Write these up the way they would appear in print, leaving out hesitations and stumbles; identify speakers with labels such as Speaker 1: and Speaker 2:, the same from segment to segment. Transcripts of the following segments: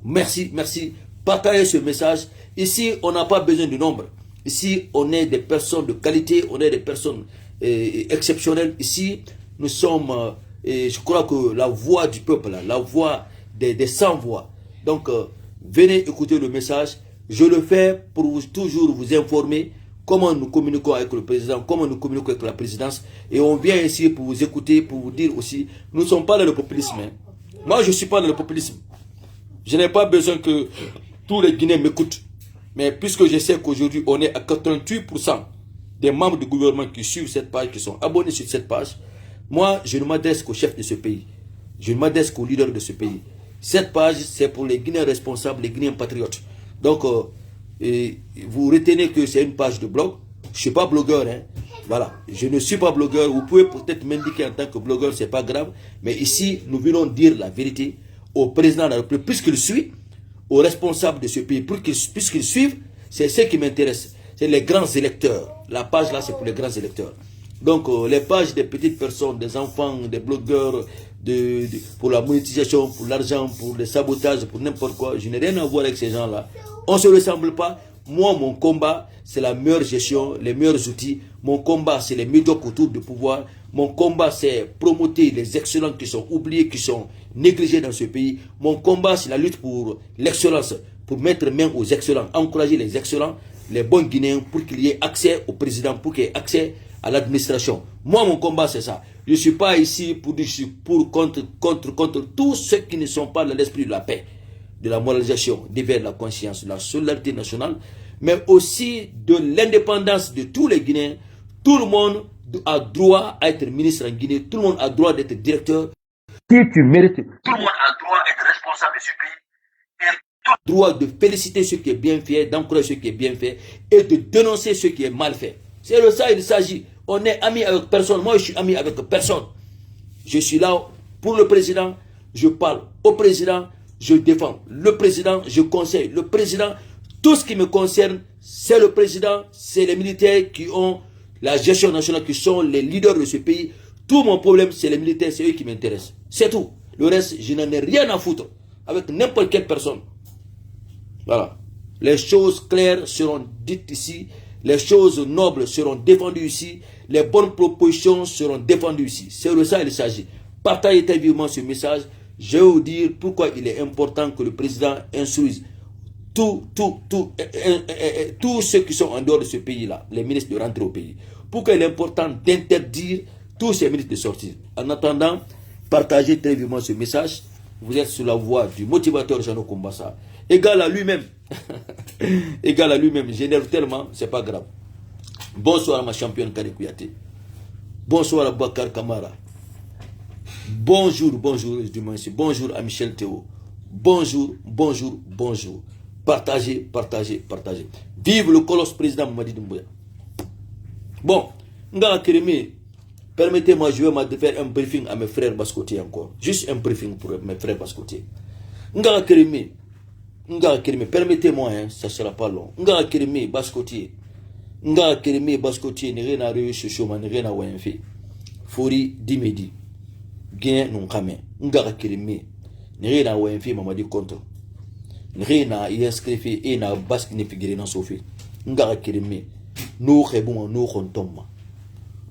Speaker 1: Merci, merci. Partagez ce message. Ici, on n'a pas besoin de nombre. Ici, on est des personnes de qualité, on est des personnes exceptionnelles. Ici, nous sommes, je crois que la voix du peuple, la voix des sans-voix. Donc, venez écouter le message. Je le fais pour toujours vous informer comment nous communiquons avec le président, comment nous communiquons avec la présidence. Et on vient ici pour vous écouter, pour vous dire aussi, nous ne sommes pas dans le populisme. Hein. Moi, je ne suis pas dans le populisme. Je n'ai pas besoin que tous les Guinéens m'écoutent. Mais puisque je sais qu'aujourd'hui, on est à 88% des membres du gouvernement qui suivent cette page, qui sont abonnés sur cette page, moi, je ne m'adresse qu'au chef de ce pays. Je ne m'adresse qu'au leader de ce pays. Cette page, c'est pour les Guinéens responsables, les Guinéens patriotes. Donc, vous retenez que c'est une page de blog. Je ne suis pas blogueur, hein. Voilà, je ne suis pas blogueur. Vous pouvez peut-être m'indiquer en tant que blogueur, ce n'est pas grave. Mais ici, nous voulons dire la vérité au président de la République, puisqu'il suit, aux responsables de ce pays, puisqu'ils suivent, c'est ce qui m'intéresse. C'est les grands électeurs. La page là, c'est pour les grands électeurs. Donc, les pages des petites personnes, des enfants, des blogueurs, pour la monétisation, pour l'argent, pour le sabotage, pour n'importe quoi, je n'ai rien à voir avec ces gens-là. On ne se ressemble pas. Moi, mon combat, c'est la meilleure gestion, les meilleurs outils. Mon combat, c'est les médiocres autour du pouvoir. Mon combat, c'est promouvoir les excellents qui sont oubliés, qui sont négligés dans ce pays. Mon combat, c'est la lutte pour l'excellence, pour mettre main aux excellents, encourager les excellents, les bons Guinéens, pour qu'il y ait accès au président, pour qu'il y ait accès à l'administration. Moi, mon combat, c'est ça. Je ne suis pas ici contre tous ceux qui ne sont pas dans l'esprit de la paix, de la moralisation, d'éveil de la conscience, de la solidarité nationale, mais aussi de l'indépendance de tous les Guinéens. Tout le monde a droit à être ministre en Guinée, tout le monde a droit d'être directeur. Si tu mérites, tout le monde a droit d'être responsable de ce pays. Et tout le droit de féliciter ce qui est bien fait, d'encourager ce qui est bien fait et de dénoncer ce qui est mal fait. C'est de ça il s'agit. On est amis avec personne. Moi, je suis ami avec personne. Je suis là pour le président. Je parle au président. Je défends le président. Je conseille le président. Tout ce qui me concerne, c'est le président. C'est les militaires qui ont la gestion nationale, qui sont les leaders de ce pays. Tout mon problème, c'est les militaires. C'est eux qui m'intéressent. C'est tout. Le reste, je n'en ai rien à foutre avec n'importe quelle personne. Voilà. Les choses claires seront dites ici. Les choses nobles seront défendues ici. Les bonnes propositions seront défendues ici. C'est de ça qu'il s'agit. Partagez très vivement ce message. Je vais vous dire pourquoi il est important que le président instruise tous ceux qui sont en dehors de ce pays-là, les ministres de rentrer au pays. Pourquoi il est important d'interdire tous ces ministres de sortir. En attendant, partagez très vivement ce message. Vous êtes sur la voie du motivateur Jeannot Kombassa. Égal à lui-même. Égal à lui-même. J'énerve tellement, c'est pas grave. Bonsoir à ma championne Kari Kouyaté. Bonsoir à Bakar Kamara. Bonjour, bonjour, bonjour à Michel Théo. Bonjour, bonjour, bonjour. Partagez, partagez, partagez. Vive le colosse président Mamadi Doumbouya. Bon, Nga Kérémé, permettez-moi, je vais faire un briefing à mes frères Baskotiers encore. Juste un briefing pour mes frères Baskotiers. Nga Kérémé, permettez-moi, hein, ça ne sera pas long. Nga Kérémé, Baskotier. Nga Kérémé, Baskotier, n'est rien à réussir, n'est rien à ouenfer. Fori, Dimedi. Gain, non, kamé. Nga Kérémé, n'est rien à ouenfer, Mamadi contre. N'est rien à y inscrire et n'a basque ne figurer dans Sophie. Nga Kérémé, nous rébons, nous rentombons.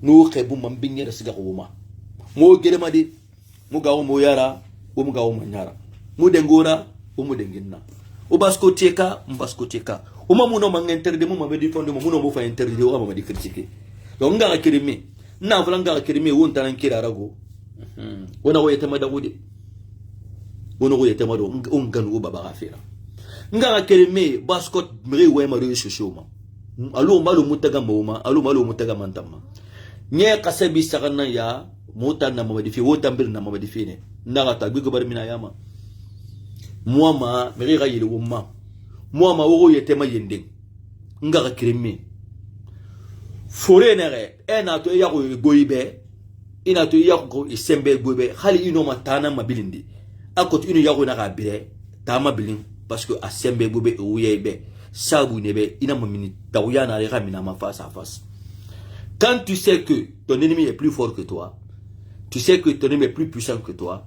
Speaker 1: Nous rébons, m'embigner de cigaroma. Mo Gérémadi, Mougaou Moyara, ou Mougaou Manyara. Moudengora, ou Moudengina. Au Baskoteka, Mbaskoteka. Au Mamouno m'a interdit, m'a défendu, mon mot interdit, ou m'a critiqué. Donc, Nga Kérémé, n'a Vranga Kérémé, ou un talent Kirarago. On a oué Tamadawudi. On a oué Tamado, un ganou Babarafera. Nga Kérémé, Baskot, Mrewe Marie Chouchoma. Allô, Malo Moutaga Moma, allô, Malo Moutaga Mantama. Nye Kasabi Saranaya, Motana Mamadifi, Wotambir Namadifine. Narata, Gugobarmina Yama. Moi, ma, Merira Yeloma. Moi, ma, Oro Yetema Yending. Nga Kérémé. Forenere, Enato Yako Goibe, Inato Yako Isembe Goibe, Hali Inoma Tana Mabilindi. Akot Inu Yako Narabire, Tama Billing, parce que Asembe Gobe Ouyebe, Sabou Nebe, Inamamini, Taouyana Ramina face à face. Quand tu sais que ton ennemi est plus fort que toi, tu sais que ton ennemi est plus puissant que toi,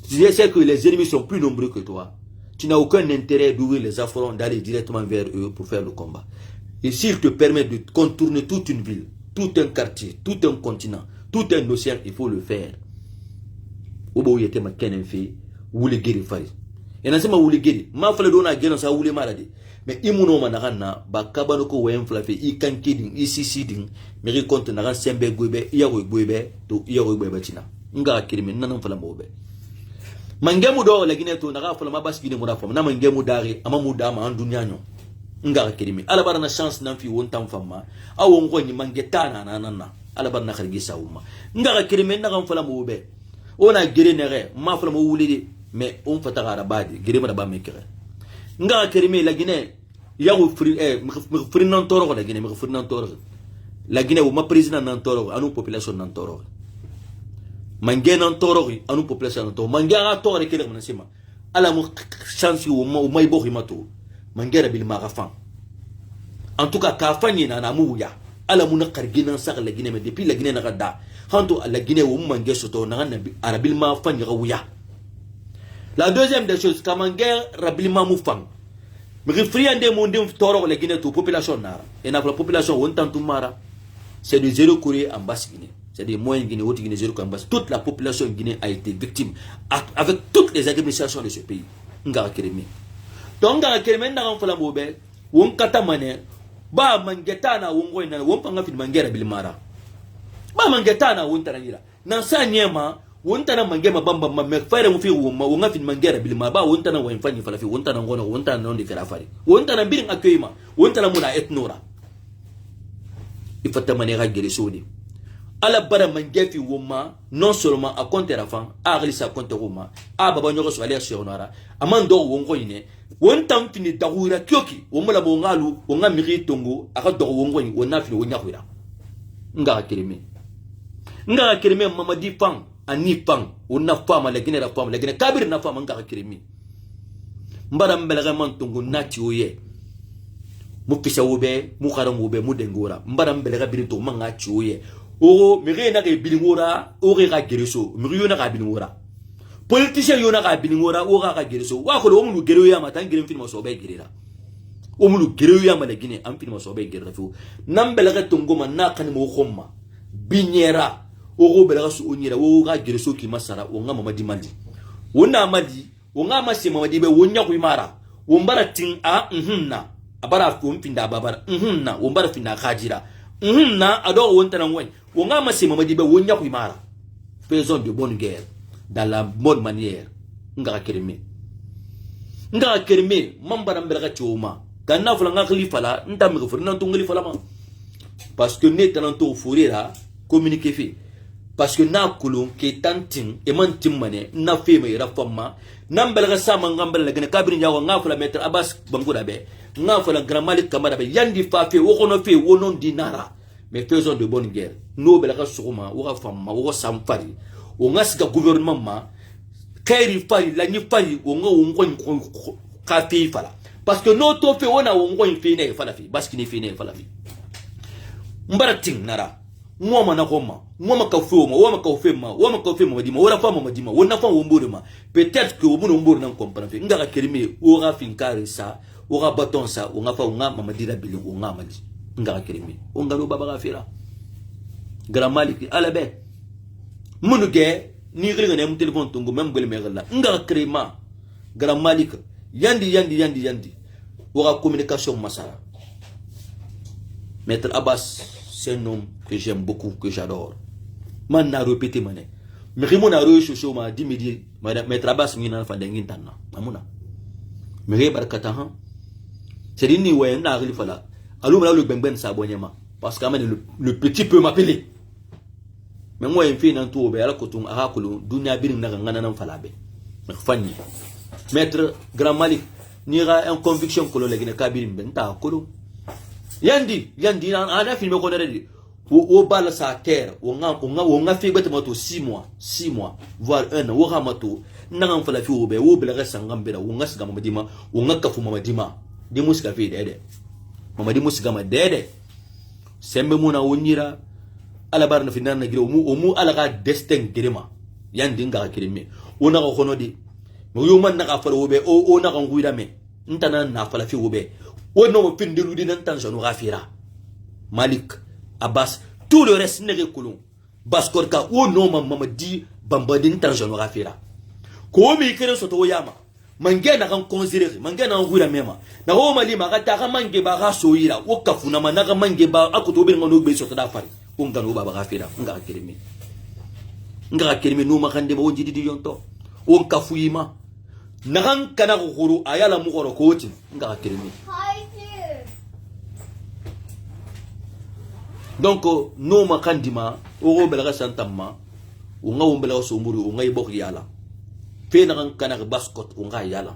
Speaker 1: tu sais que les ennemis sont plus nombreux que toi, tu n'as aucun intérêt d'ouvrir les affronts, d'aller directement vers eux pour faire le combat. Et s'il te permet de contourner toute une ville, tout un quartier, tout un continent, tout un océan, il faut le faire. Obo yete ma kenen fe wule geri fari. Et nan sema wule geri, ma fala dona gena sa wule malade. Mais imuno ma naganna ba kabano ko wen flafe I kankiding I sisiding meri konte nagan sembe gobe yago gobe to yago gobe tina. Nga kirime nanan fala mobe. Mangemu do la gine to naga fala ma bas gine mo da fam na mangemu dare ama mu da ma an dunya nyo. Nga kirime ala bara na chance nan fi wontam famma awon ko ni mangetana nanana ala bara na khargi sawuma. Nga kirime nagan fala mobe. On a guéri nere, ma fala mo wulide, mais on fait ta badi, guéri ma ba mekere. Nga kerime la Guinée, ya ou free nan toro la Guinée, me free nan toro. La Guinée ou ma président nan toro, anu population nan toro. Mangé nan toro, anu population nan toro. Mangé a toro kele mon sima. Ala mo chance ou ma ibo himato. Mangé rabil ma rafan. En tout cas, ka fani na na muya. Ala mo na kargina sa la Guinée, mais depuis la Guinée na kada. Hanto la Guinée ou mangé soto na arabil ma fani rawuya. La deuxième des choses, quand mangé rabil ma mufang. Me refriande mon dim toro la Guinée to population nara. Et na la population on tantou mara. C'est de zéro courrier en basse Guinée. C'est des moyens Guinée, haute Guinée, zéro en basse. Toute la population guinéenne a été victime avec toutes les administrations de ce pays. Ngara Keremi. Donc Ngara Keremi na fala mobe, won kata mané, ba mangeta na won goina, won panga fi mangera bil mara. Ba mangeta na won tanira. Nan sa nyema, won tana mangema bamba me fere mu fi won fi mangera bil mara, ba won tana won fanyi fala fi won tana ngona won tana non de fera fari. Won tana birin akuyima, won tana muna etnora. Il faut te manière à guérir. Ala bara mangefi woma non seulement à compter la fin à relisa compter woma à baba nyoro so aller sur nara amando wongo ine won tam fini dawura kyoki womola bongalu wonga miri tongo aka do wongo ni wona fini wonya kwira nga kirime mama di fang ani fang wona fama la gine kabir na fama nga kirime mbara mbelaga man tongo nati oye mu pisa wobe mu kharam wobe mu dengora mbara mbelaga birito manga chi oye o mire na ke bilingora o ke ga gereso mire yo na ka bilingora politicien yo na ka bilingora o ga gereso wa ko o mu gero ya mata ngere film so be gerera o mu gero ya mala gine am film so be gerera fu nambela ga tongoma na kan mo khomma binyera o go bela ga su onyira o ga gereso ki masara o nga mama di mali wona mali o nga masi mama di be wonya ku imara o mbara tin a na abara fu mpinda babara na o mbara finda khajira na ado wonta na ngwen wonga masima madibe wonya ku imara. Faisons de bonne guerre dans la bonne manière. Nga kereme mambara mbelaka choma kana fula nga khalifa la nta mi khufur nan tungali fala ma parce que ne talanto furira communiquer fait parce que na kulun ke tantin e man timmane na fe mai rafamma nan belga sama ngambel la gene kabiri nyawo nga fula maître Abbas Bangoura be nga fula grand Malik Kamara be yandi fa fe wo kono fe wo non dinara. Mais faisons de bonne guerre. Nous belga sukuma wo famma wo samfari wo ngasga gouvernement ma kairi fari la ni fari wo nga wo ka fe fala parce que no to fe wona wo ngo fe ne fala fi baski ni fe ne fala fi mbarating nara mwama na koma mwama ka fe mo dima wala fa mo dima wona fa wo mburima peut-être que wo mun mbur nan comprendre fi ngaka kerime wo ga fin kare sa wo ga baton sa wo nga fa nga mama dira biling wo nga mali ngaka kerime wo ngalo baba ga fira grand Malik alabe munu ge ni gringa ne mu téléphone tungu même bele megala ngaka krema grand Malik yandi wo ga communication masara maître Abbas. C'est un homme que j'aime beaucoup, que j'adore. Man n'a répété mané. Mais Rimon a reçu chaud m'a dit midi, maître Abbas m'ina fa dengin tanna. Amuna. Mais barkatahan. C'est dit ni ouais n'a rien fala. Alou là le benben sa bonyama parce que le petit peut m'appeler. Mais moi il fait nan to be ala kotung aha kulu dunya birin na ngana nan fala be. Mais fani. Maître Grand Malik ni ra une conviction que le gine kabirim ben ta kulu. Yandi ana filmé qu'on a dit au bal sa terre on a fait bêtement 6 mois voire 1 an on a mato n'ang fa la fi obe o bela sangam bela on a siga mamadima on a kafu mamadima di musika fi dede mamadi musika ma dede sembe mona wonira ala bar na finana gire o mu ala ga destin girema yandi nga kirime on a ko no di Moyoman na ka fala wobe o na kan guida me. Ntana na fala fi wobe. O no mo fin de ludi nan tan janu rafira. Malik, Abbas, tout le reste n'est que colon. Baskorka o no mamadi bambadin tan janu rafira. Ko mi kere soto yama. Mange na kan considérer, mange na guida mema. Na o mali magata ka mange ba ga soyira o kafuna manaka mange ba akoto be ngano be soto da fari. O ngano ba rafira, ngara kelemi. Ngara kelemi no makande ba o jidi di yonto. O kafuyima. Nagan kana guru ayala mugoro koti ngara kelemi. Donc no makandima o belaga santama o nga wombela so muri o nga ibok yala fe na kana baskot o nga yala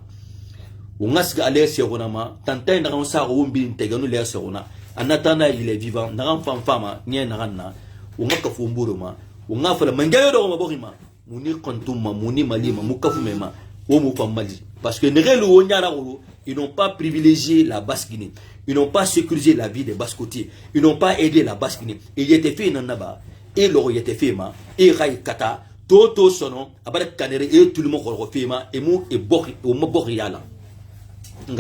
Speaker 1: o nga siga alesi ona ma tantay na kan sa o wombi teganu lesi ona anatana il est vivant na kan fama nye na kanna o nga kafu mburu ma o nga fala mangayo do ma bokima muni kontuma muni malima mukafu mema o mu famali parce que nerelu o nyara guru ils n'ont pas privilégié la Basse-Guinée. Ils n'ont pas sécurisé la vie des Basse-Côtiers. Ils n'ont pas aidé la Basse-Guinée. Et il était fait Nanaba. Et l'or était fait ma. Et Rai Kata. Toto sonon. Abadak Kanere. Et tout le monde refait ma. Et mou et bori. Ou mo boriala. Donc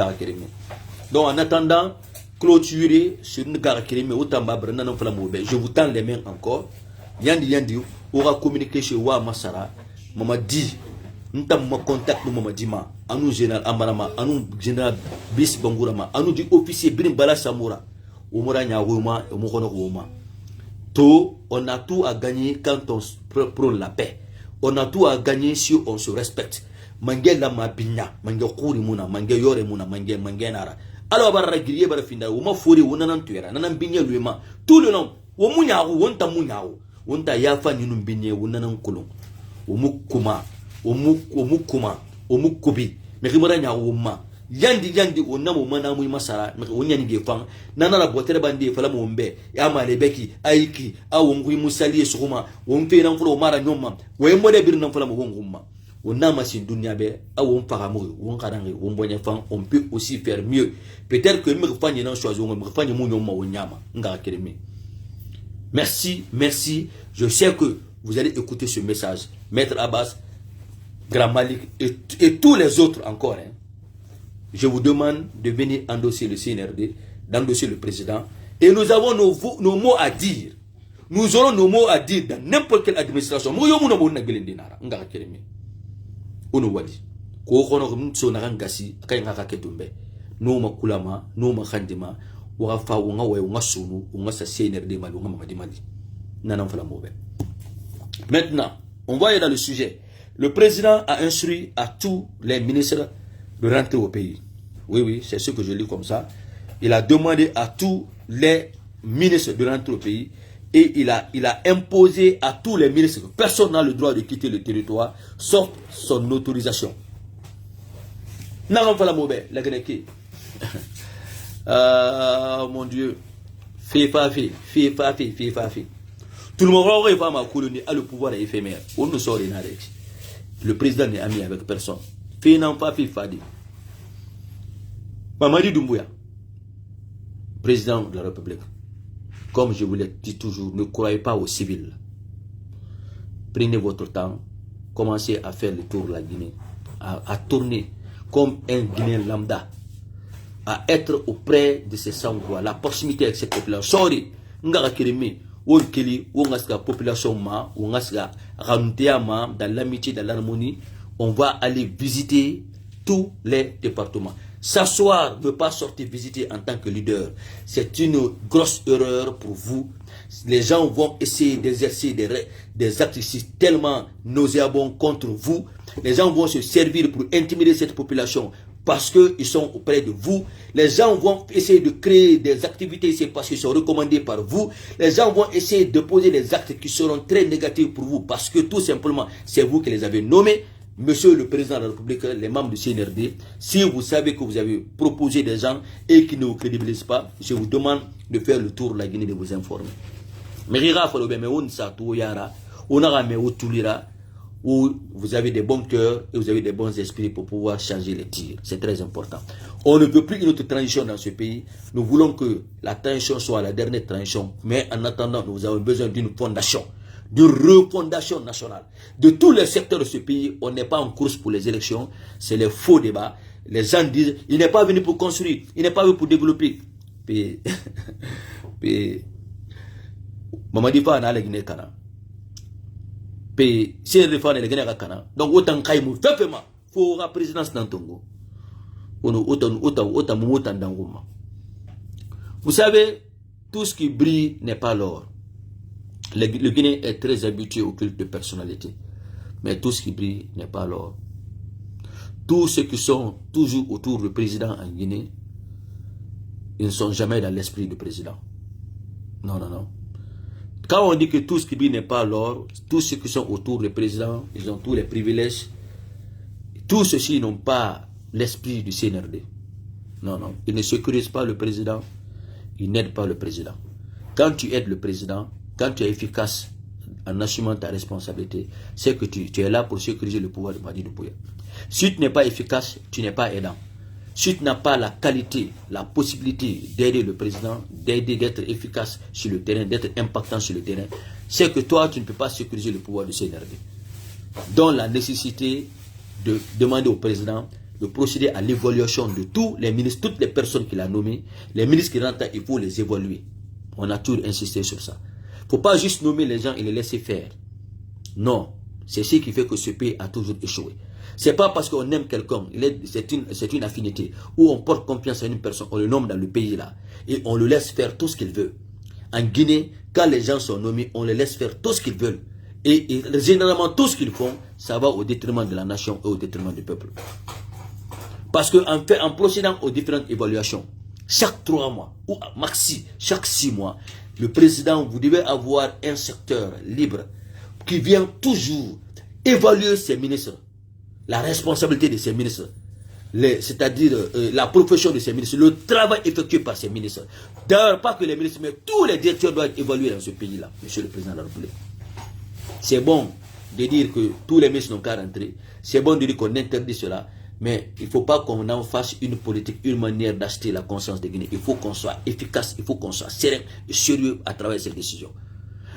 Speaker 1: en attendant, clôturer sur une gare qui est Outamba Brennan Flamoube. Je vous tends les mains encore. Yandi aura communiqué chez Wa Masara. Maman dit. Nous avons contact nous Mamadima, à nous général Amarama, à nous général Bis Bangourama, à nous du officier Bin Bala Samoura, Omora Nyaouma et Mokono Ouma. Tout, on a tout à gagner quand on prône la paix. On a tout à gagner si on se respecte. Mangé la mabinya, mangé kouri muna, mangé yore muna, mangé nara. Alors bara giriye bara finda, uma fori una nan tuera, nan binya luema. Tout le long, o munyaru, wonta munyaru, wonta yafa ninu binye, una nan kulon. Omukuma. Omukuma, omukubi, merimora nya woma. Yandi onamo mana mu masara, onyani gefang, nana la botere bandi fala mombe, ya malebeki, aiki, awongui musali sukuma, wonfe nan fulo mara nyoma, wemode bir nan fala mo ngumma. Onama sin dunya be, awon faramu, won karangi, won bonya fang, on peut aussi faire mieux. Peut-être que me fanye nan choisir, me fanye mu nyoma wonyama, ngara kelemi. Merci, je sais que vous allez écouter ce message. Maître Abbas, Grand Malik et tous les autres encore. Hein. Je vous demande de venir endosser le CNRD, d'endosser le président. Et nous avons nos mots à dire. Nous aurons nos mots à dire dans n'importe quelle administration. Nous avons nos mots à dire. Maintenant, on va aller dans le sujet. Le président a instruit à tous les ministres de rentrer au pays. Oui, c'est ce que je lis comme ça. Il a demandé à tous les ministres de rentrer au pays et il a imposé à tous les ministres que personne n'a le droit de quitter le territoire sauf son autorisation. Mon Dieu. Tout le monde va ma colonie a le pouvoir éphémère. On ne sort rien avec. Le président n'est ami avec personne. Fadi. Mamadi Doumbouya, président de la République, comme je vous l'ai dit toujours, ne croyez pas aux civils. Prenez votre temps, commencez à faire le tour de la Guinée, à tourner comme un Guinéen lambda, à être auprès de ces sans-voix, la proximité avec cette population. Sorry, Ngara Kirimi. La population dans l'amitié, dans l'harmonie, on va aller visiter tous les départements. S'asseoir, ne pas sortir visiter en tant que leader, c'est une grosse erreur pour vous. Les gens vont essayer d'exercer des actes tellement nauséabonds contre vous. Les gens vont se servir pour intimider cette population parce qu'ils sont auprès de vous. Les gens vont essayer de créer des activités, c'est parce qu'ils sont recommandés par vous. Les gens vont essayer de poser des actes qui seront très négatifs pour vous parce que tout simplement, c'est vous qui les avez nommés. Monsieur le Président de la République, les membres du CNRD, si vous savez que vous avez proposé des gens et qui ne vous crédibilisent pas, je vous demande de faire le tour de la Guinée, de vous informer. Où vous avez des bons cœurs et vous avez des bons esprits pour pouvoir changer les tirs. C'est très important. On ne veut plus une autre transition dans ce pays. Nous voulons que la transition soit la dernière transition. Mais en attendant, nous avons besoin d'une fondation. de refondation nationale. De tous les secteurs de ce pays, on n'est pas en course pour les élections, c'est les faux débats. Les gens disent, il n'est pas venu pour construire, il n'est pas venu pour développer. Puis, Mamadi Fa n'a pas kana. Puis, si elle défend les Guinéens kana, donc autant Kaimou, fait ma, faut la présidence dans Tongo. Vous savez, tout ce qui brille n'est pas l'or. Le Guinéen est très habitué au culte de personnalité. Mais tout ce qui brille n'est pas l'or. Tous ceux qui sont toujours autour du président en Guinée, ils ne sont jamais dans l'esprit du président. Non, non, non. Quand on dit que tout ce qui brille n'est pas l'or, tous ceux qui sont autour du président, ils ont tous les privilèges. Tous ceux-ci n'ont pas l'esprit du CNRD. Non, non. Ils ne sécurisent pas le président. Ils n'aident pas le président. Quand tu aides le président, quand tu es efficace en assumant ta responsabilité, c'est que tu es là pour sécuriser le pouvoir de Madi Doumbouya. Si tu n'es pas efficace, tu n'es pas aidant. Si tu n'as pas la qualité, la possibilité d'aider le président, d'être efficace sur le terrain, d'être impactant sur le terrain, c'est que toi, tu ne peux pas sécuriser le pouvoir du CNRD. Donc la nécessité de demander au président de procéder à l'évaluation de tous les ministres, toutes les personnes qu'il a nommées, les ministres qui rentrent, il faut les évaluer. On a toujours insisté sur ça. Il ne faut pas juste nommer les gens et les laisser faire. Non, c'est ce qui fait que ce pays a toujours échoué. Ce n'est pas parce qu'on aime quelqu'un, c'est une affinité, où on porte confiance en une personne, on le nomme dans le pays là, et on le laisse faire tout ce qu'il veut. En Guinée, quand les gens sont nommés, on les laisse faire tout ce qu'ils veulent. Et généralement, tout ce qu'ils font, ça va au détriment de la nation et au détriment du peuple. Parce qu'en procédant aux différentes évaluations, chaque 3 mois, ou maxi, chaque 6 mois, le président, vous devez avoir un secteur libre qui vient toujours évaluer ses ministres, la responsabilité de ses ministres, c'est-à-dire la profession de ses ministres, le travail effectué par ses ministres. D'ailleurs, pas que les ministres, mais tous les directeurs doivent être évalués dans ce pays-là, monsieur le président de la République. C'est bon de dire que tous les ministres n'ont qu'à rentrer, c'est bon de dire qu'on interdit cela, mais il ne faut pas qu'on en fasse une politique, une manière d'acheter la conscience des Guinéens. Il faut qu'on soit efficace, il faut qu'on soit serein et sérieux à travers ces décisions.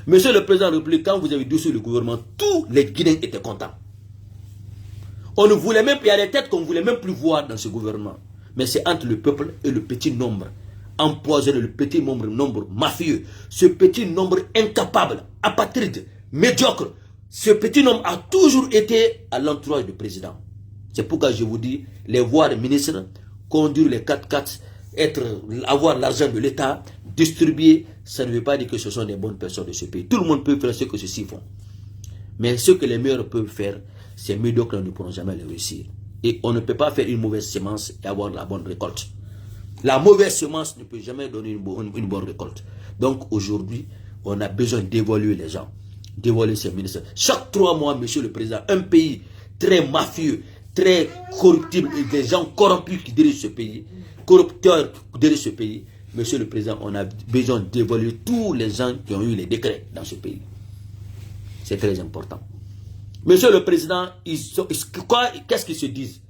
Speaker 1: Monsieur le président de la République, quand vous avez dissous le gouvernement, tous les Guinéens étaient contents. On ne voulait même, il y a des têtes qu'on ne voulait même plus voir dans ce gouvernement. Mais c'est entre le peuple et le petit nombre empoisonné, le petit nombre mafieux, ce petit nombre incapable, apatride, médiocre. Ce petit nombre a toujours été à l'entourage du président. C'est pourquoi je vous dis, les voies de ministre, conduire les 4x4, avoir l'argent de l'État, distribuer, ça ne veut pas dire que ce sont des bonnes personnes de ce pays. Tout le monde peut faire ce que ceux-ci font. Mais ce que les meilleurs peuvent faire, ces médiocres ne pourront jamais les réussir. Et on ne peut pas faire une mauvaise semence et avoir la bonne récolte. La mauvaise semence ne peut jamais donner une bonne récolte. Donc aujourd'hui, on a besoin d'évaluer les gens, d'évaluer ces ministres. Chaque 3 mois, monsieur le président, un pays très mafieux, très corruptible, et des gens corrompus qui dirigent ce pays, corrupteurs qui dirigent ce pays, monsieur le président, on a besoin d'évaluer tous les gens qui ont eu les décrets dans ce pays. C'est très important. Monsieur le président, qu'est-ce qu'ils se disent?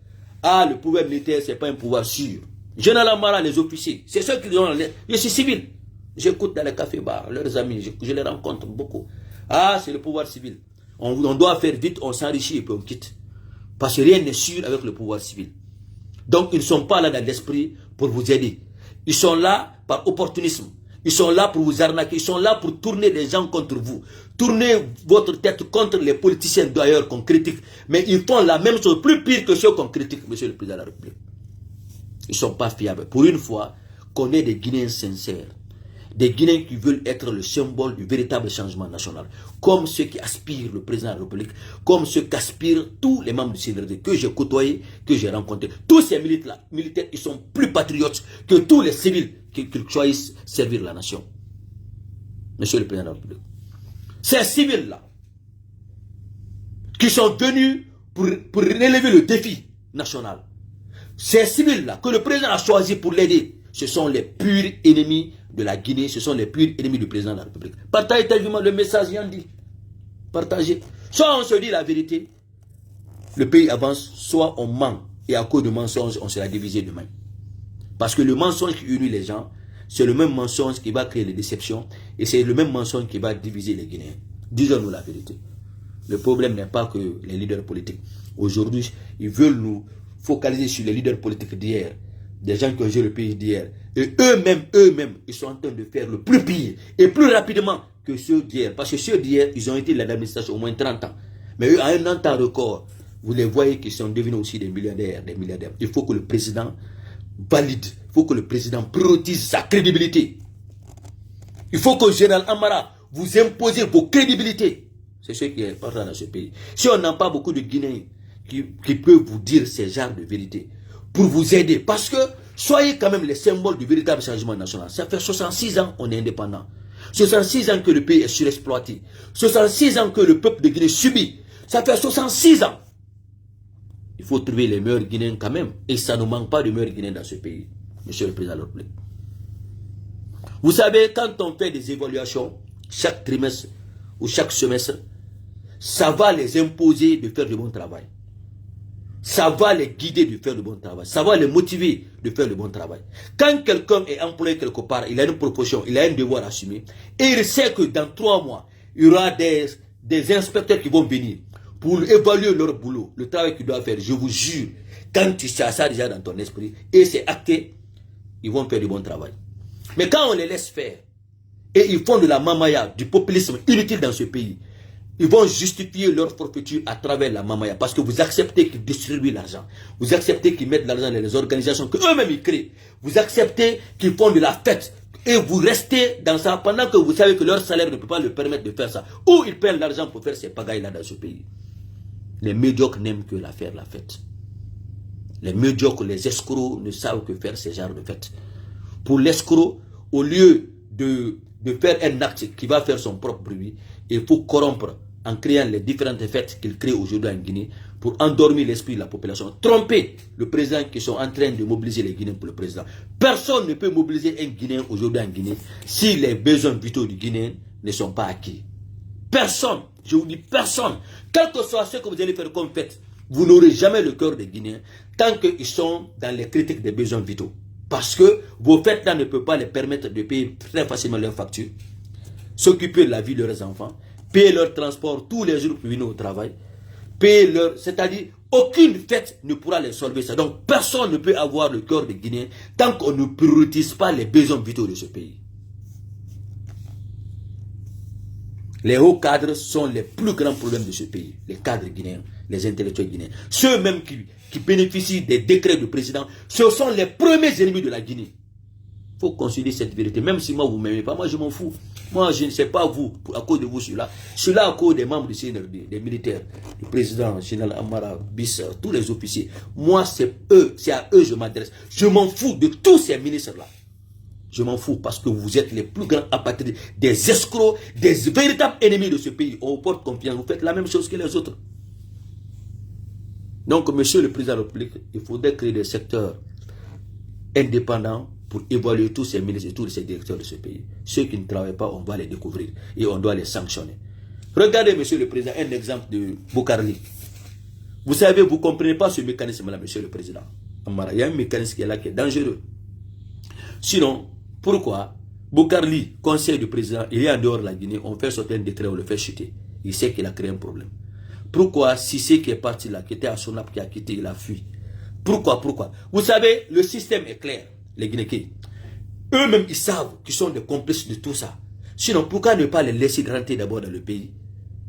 Speaker 1: Ah, le pouvoir militaire, ce n'est pas un pouvoir sûr. Généralement, les officiers, c'est ceux qui ont... Je suis civil. J'écoute dans les cafés-bars, leurs amis, je les rencontre beaucoup. Ah, c'est le pouvoir civil. On doit faire vite, on s'enrichit et puis on quitte. Parce que rien n'est sûr avec le pouvoir civil. Donc, ils ne sont pas là dans l'esprit pour vous aider. Ils sont là par opportunisme. Ils sont là pour vous arnaquer. Ils sont là pour tourner les gens contre vous. Tourner votre tête contre les politiciens d'ailleurs qu'on critique. Mais ils font la même chose, plus pire que ceux qu'on critique, monsieur le président de la République. Ils ne sont pas fiables. Pour une fois, qu'on ait des Guinéens sincères. Des Guinéens qui veulent être le symbole du véritable changement national. Comme ceux qui aspirent le président de la République. Comme ceux qu'aspirent tous les membres du CNRD que j'ai côtoyés, que j'ai rencontrés. Tous ces militaires, ils sont plus patriotes que tous les civils qui choisissent servir la nation. Monsieur le président de la République. Ces civils-là, qui sont venus pour relever le défi national. Ces civils-là, que le président a choisi pour l'aider, ce sont les purs ennemis de la Guinée, ce sont les purs ennemis du président de la République. Partagez tellement le message, Yandi. Partagez. Soit on se dit la vérité, le pays avance, soit on ment. Et à cause de mensonges, on sera divisé demain. Parce que le mensonge qui unit les gens, c'est le même mensonge qui va créer les déceptions. Et c'est le même mensonge qui va diviser les Guinéens. Disons-nous la vérité. Le problème n'est pas que les leaders politiques. Aujourd'hui, ils veulent nous focaliser sur les leaders politiques d'hier, des gens qui ont géré le pays d'hier. Et eux-mêmes, ils sont en train de faire le plus pire et plus rapidement que ceux d'hier. Parce que ceux d'hier, ils ont été dans l'administration au moins 30 ans. Mais eux, à un temps record, vous les voyez qu'ils sont devenus aussi des milliardaires, des milliardaires. Il faut que le président valide, il faut que le président priorise sa crédibilité. Il faut que le général Amara vous imposez vos crédibilités. C'est ce qui est important dans ce pays. Si on n'a pas beaucoup de Guinéens qui peuvent vous dire ces genres de vérité pour vous aider, parce que soyez quand même les symboles du véritable changement national. Ça fait 66 ans qu'on est indépendant. 66 ans que le pays est surexploité. 66 ans que le peuple de Guinée subit. Ça fait 66 ans. Il faut trouver les meilleurs Guinéens quand même. Et ça ne manque pas de meilleurs Guinéens dans ce pays, Monsieur le Président de la République. Vous savez, quand on fait des évaluations, chaque trimestre ou chaque semestre, ça va les imposer de faire du bon travail. Ça va les guider de faire le bon travail. Ça va les motiver de faire le bon travail. Quand quelqu'un est employé quelque part, il a une proposition, il a un devoir à assumer, et il sait que dans 3 mois, il y aura des inspecteurs qui vont venir pour évaluer leur boulot, le travail qu'ils doivent faire. Je vous jure, quand tu sais ça déjà dans ton esprit, et c'est acté, ils vont faire du bon travail. Mais quand on les laisse faire, et ils font de la mamaya, du populisme inutile dans ce pays, ils vont justifier leur forfaiture à travers la mamaya. Parce que vous acceptez qu'ils distribuent l'argent. Vous acceptez qu'ils mettent de l'argent dans les organisations qu'eux-mêmes ils créent. Vous acceptez qu'ils font de la fête. Et vous restez dans ça pendant que vous savez que leur salaire ne peut pas leur permettre de faire ça. Ou ils perdent l'argent pour faire ces pagailles-là dans ce pays. Les médiocres n'aiment que la fête. Les médiocres, les escrocs ne savent que faire ces genres de fêtes. Pour l'escroc, au lieu de faire un acte qui va faire son propre bruit, il faut corrompre en créant les différentes fêtes qu'il crée aujourd'hui en Guinée pour endormir l'esprit de la population, tromper le président qui sont en train de mobiliser les Guinéens pour le président. Personne ne peut mobiliser un Guinéen aujourd'hui en Guinée si les besoins vitaux du Guinéen ne sont pas acquis. Personne, je vous dis personne, quel que soit ce que vous allez faire comme fête, vous n'aurez jamais le cœur des Guinéens tant qu'ils sont dans les critiques des besoins vitaux. Parce que vos fêtes-là ne peuvent pas les permettre de payer très facilement leurs factures, s'occuper de la vie de leurs enfants, payer leur transport tous les jours pour venir au travail, payer leur... C'est-à-dire, aucune fête ne pourra les solver ça. Donc, personne ne peut avoir le cœur des Guinéens tant qu'on ne priorise pas les besoins vitaux de ce pays. Les hauts cadres sont les plus grands problèmes de ce pays. Les cadres guinéens, les intellectuels guinéens. Ceux-mêmes qui bénéficient des décrets du président, ce sont les premiers ennemis de la Guinée. Il faut considérer cette vérité. Même si moi, vous ne m'aimez pas, moi, je m'en fous. Moi, je ne sais pas vous, à cause de vous, celui-là. Celui-là, à cause des membres du CNRD, des militaires, du président, général Amara, Bis, tous les officiers. Moi, c'est eux, c'est à eux que je m'adresse. Je m'en fous de tous ces ministres-là. Je m'en fous parce que vous êtes les plus grands apatrides, des escrocs, des véritables ennemis de ce pays. On vous porte confiance, vous faites la même chose que les autres. Donc, monsieur le président de la République, il faudrait créer des secteurs indépendants pour évaluer tous ces ministres et tous ces directeurs de ce pays. Ceux qui ne travaillent pas, on va les découvrir et on doit les sanctionner. Regardez, monsieur le président, un exemple de Boukarli. Vous savez, vous ne comprenez pas ce mécanisme-là, monsieur le président. Il y a un mécanisme qui est là qui est dangereux. Sinon, pourquoi Boukarli, conseil du président, il est en dehors de la Guinée, on fait sortir un décret, on le fait chuter. Il sait qu'il a créé un problème. Pourquoi Sissé qui est parti là, qui était à Sonap, qui a quitté, il a fui? Pourquoi Vous savez, le système est clair, les Guinéens. Eux-mêmes, ils savent qu'ils sont des complices de tout ça. Sinon, pourquoi ne pas les laisser rentrer d'abord dans le pays?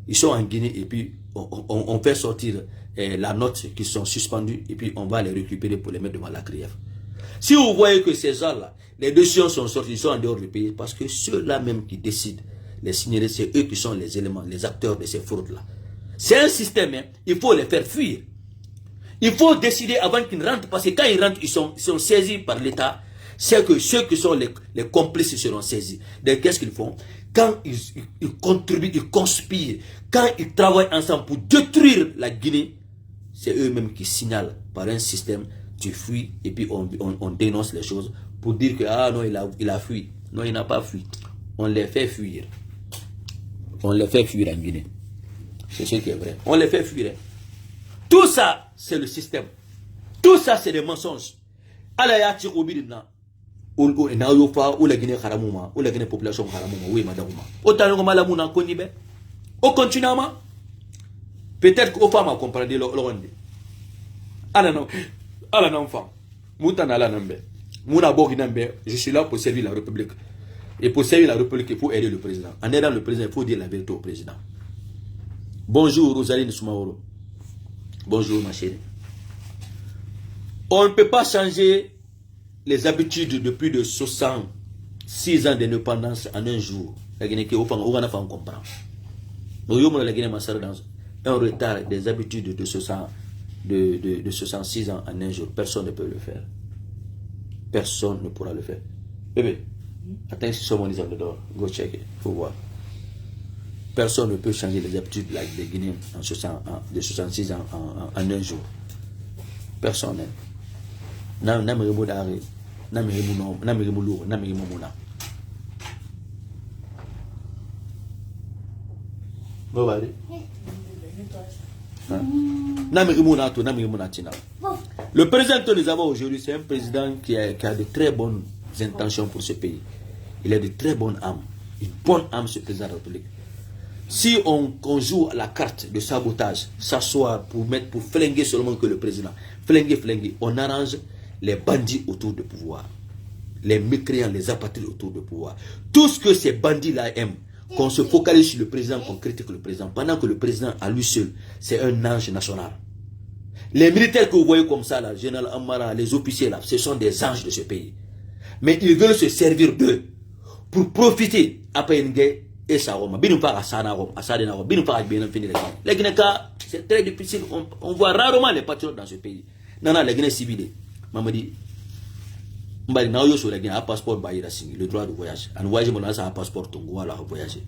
Speaker 1: Ils sont en Guinée et puis on fait sortir la note qui sont suspendus et puis on va les récupérer pour les mettre devant la CRIEF. Si vous voyez que ces gens-là, les décisions sont sorties, ils sont en dehors du pays, parce que ceux-là même qui décident, les signaler, c'est eux qui sont les éléments, les acteurs de ces fraudes-là. C'est un système, hein, il faut les faire fuir. Il faut décider avant qu'ils rentrent, parce que quand ils rentrent, ils sont saisis par l'État. C'est que ceux qui sont les complices seront saisis. Donc qu'est-ce qu'ils font? Quand ils contribuent, ils conspirent, quand ils travaillent ensemble pour détruire la Guinée, c'est eux-mêmes qui signalent par un système, tu fuis, et puis on dénonce les choses pour dire que ah non, il a fui. Non, il n'a pas fui. On les fait fuir. On les fait fuir en Guinée. C'est ce qui est vrai. On les fait fuir. Tout ça, c'est le système. Tout ça, c'est des mensonges. Alayati obidina. Ou la Guinée Karamouma, ou la Guinée population Karamouma, oui, madame. Autant que Malamuna Konibe. Au continuellement, peut-être qu'aux femmes à comprendre le monde. À l'enfant, je suis là pour servir la République. Et pour servir la République, il faut aider le président. En aidant le président, il faut dire la vérité au président. Bonjour Rosaline Soumaoro. Bonjour ma chérie. On ne peut pas changer les habitudes de plus de 66 ans d'indépendance en un jour. La Guinée on comprend. Nous sommes dans un retard des habitudes de 66 ans en un jour. Personne ne peut le faire. Personne ne pourra le faire. Bébé, attends si someone is on the door. Go check it. Faut voir. Personne ne peut changer les habitudes des Guinéens de 66 ans en un jour. Personne. Le président que nous avons aujourd'hui, c'est un président qui a de très bonnes intentions pour ce pays. Il a de très bonnes âmes. Une bonne âme, ce président de la République. Si on joue à la carte de sabotage, s'asseoir pour flinguer seulement que le président, flinguer, on arrange les bandits autour du pouvoir, les mécréants, les apatrides autour du pouvoir. Tout ce que ces bandits-là aiment, qu'on se focalise sur le président, qu'on critique le président, pendant que le président, à lui seul, c'est un ange national. Les militaires que vous voyez comme ça, là, général Amara, les officiers, là, ce sont des anges de ce pays. Mais ils veulent se servir d'eux pour profiter après une guerre. Et ça, c'est très difficile. On voit rarement les patriotes dans ce pays. Non, la Guinée civile. Maman dit, le passeport le droit de voyage. En voyage, on a un passeport, on doit voyager.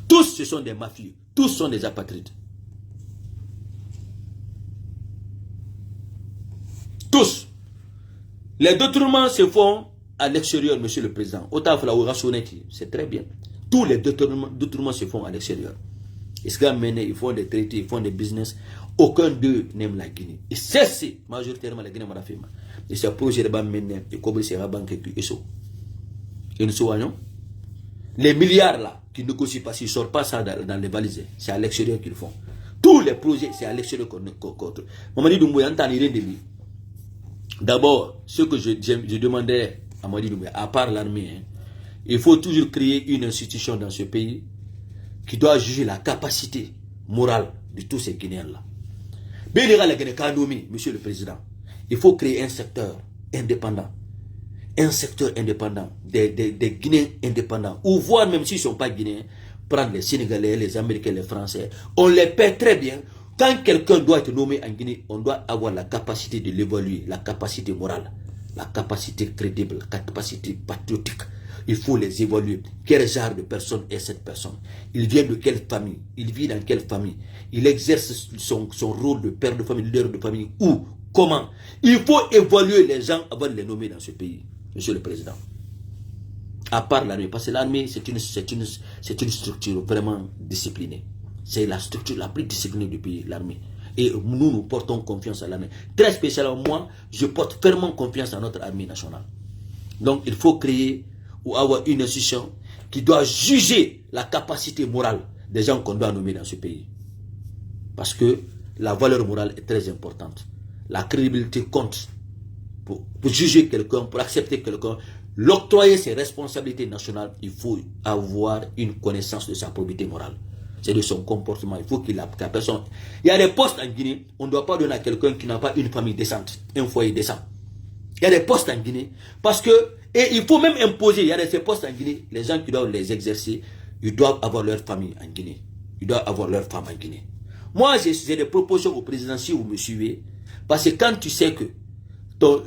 Speaker 1: Tous, ce sont des mafieux. Tous sont des apatrides. Tous. Les détournements se font à l'extérieur, monsieur le président. C'est très bien. Tous les détournements se font à l'extérieur. Ils font des traités, ils font des business. Aucun d'eux n'aime la Guinée. Et c'est majoritairement la Guinée. Et c'est un projet de mener et comme c'est la banque et ça. Et nous soignons. Les milliards là, qui ne négocient pas, s'ils ne sortent pas ça dans les valises, c'est à l'extérieur qu'ils font. Tous les projets, c'est à l'extérieur qu'on contrôle. D'abord, ce que je demandais à Mamadi Doumbouya, à part l'armée, hein, il faut toujours créer une institution dans ce pays qui doit juger la capacité morale de tous ces Guinéens-là. Monsieur le Président, il faut créer un secteur indépendant. Un secteur indépendant, des Guinéens indépendants. Ou voire même s'ils ne sont pas Guinéens, prendre les Sénégalais, les Américains, les Français. On les paie très bien. Quand quelqu'un doit être nommé en Guinée, on doit avoir la capacité de l'évaluer, la capacité morale, la capacité crédible, la capacité patriotique. Il faut les évaluer. Quel genre de personne est cette personne? Il vient de quelle famille? Il vit dans quelle famille? Il exerce son rôle de père de famille, leader de famille. Où? Comment? Il faut évaluer les gens avant de les nommer dans ce pays, monsieur le Président. À part l'armée, parce que l'armée, c'est une structure vraiment disciplinée. C'est la structure la plus disciplinée du pays, l'armée. Et nous portons confiance à l'armée. Très spécialement, moi, je porte fermement confiance à notre armée nationale. Donc, il faut créer ou avoir une institution qui doit juger la capacité morale des gens qu'on doit nommer dans ce pays. Parce que la valeur morale est très importante. La crédibilité compte. Pour juger quelqu'un, pour accepter quelqu'un, l'octroyer ses responsabilités nationales, il faut avoir une connaissance de sa probité morale. C'est de son comportement. Il faut qu'il ait la personne. Il y a des postes en Guinée, on ne doit pas donner à quelqu'un qui n'a pas une famille décente, un foyer décent. Il y a des postes en Guinée, parce que, et il faut même imposer, il y a ces postes en Guinée, les gens qui doivent les exercer, ils doivent avoir leur famille en Guinée. Ils doivent avoir leur femme en Guinée. Moi, j'ai des propositions au président, si vous me suivez, parce que quand tu sais que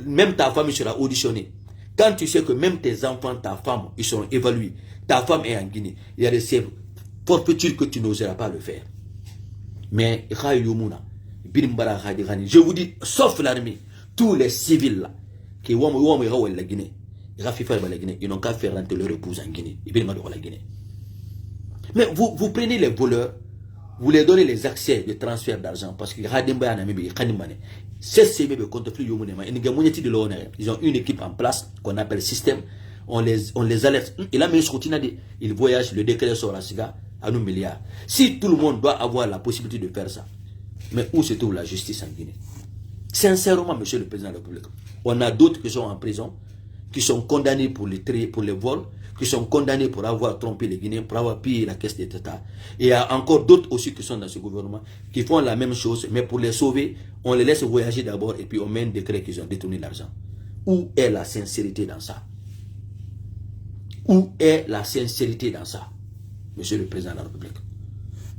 Speaker 1: même ta femme sera auditionnée, quand tu sais que même tes enfants, ta femme, ils seront évalués, ta femme est en Guinée, il y a des forfaitures que tu n'oseras pas le faire. Mais, je vous dis, sauf l'armée, tous les civils là, qui ont la Guinée, ils n'ont qu'à faire rentrer leur épouse en Guinée. Mais vous prenez les voleurs, vous leur donnez les accès de transfert d'argent parce que ils ont une équipe en place qu'on appelle système. On les alerte. Et là, ils voyagent, le décret sort à Siga. à nos milliards. Si tout le monde doit avoir la possibilité de faire ça, mais où se trouve la justice en Guinée? Sincèrement, monsieur le président de la République, on a d'autres qui sont en prison, qui sont condamnés pour les vols, qui sont condamnés pour avoir trompé les Guinéens, pour avoir pillé la caisse d'État. Et il y a encore d'autres aussi qui sont dans ce gouvernement, qui font la même chose, mais pour les sauver, on les laisse voyager d'abord et puis on met un décret qu'ils ont détourné l'argent. Où est la sincérité dans ça? Où est la sincérité dans ça, monsieur le président de la République?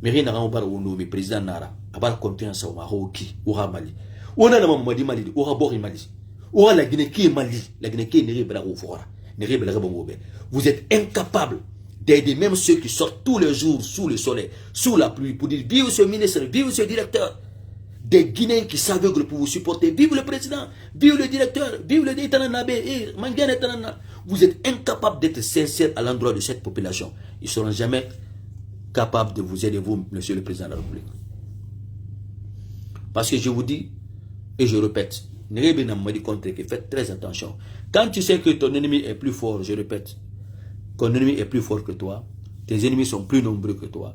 Speaker 1: Mais rien n'a pas de président Nara, avoir confiance au Maroc, au Mali. On a le Mali, au Rabor Mali. Ou la Guinée qui est Mali, la Guinée qui est vous êtes incapable d'aider même ceux qui sortent tous les jours sous le soleil, sous la pluie, pour dire vive ce ministre, vive ce directeur. Des Guinéens qui s'aveuglent pour vous supporter. Vive le président, vive le directeur, vive le Itananabé, vous êtes incapable d'être sincère à l'endroit de cette population. Ils ne seront jamais capables de vous aider, vous, monsieur le président de la République. Parce que je vous dis, et je répète, faites très attention. Quand tu sais que ton ennemi est plus fort, je répète, ton ennemi est plus fort que toi, tes ennemis sont plus nombreux que toi,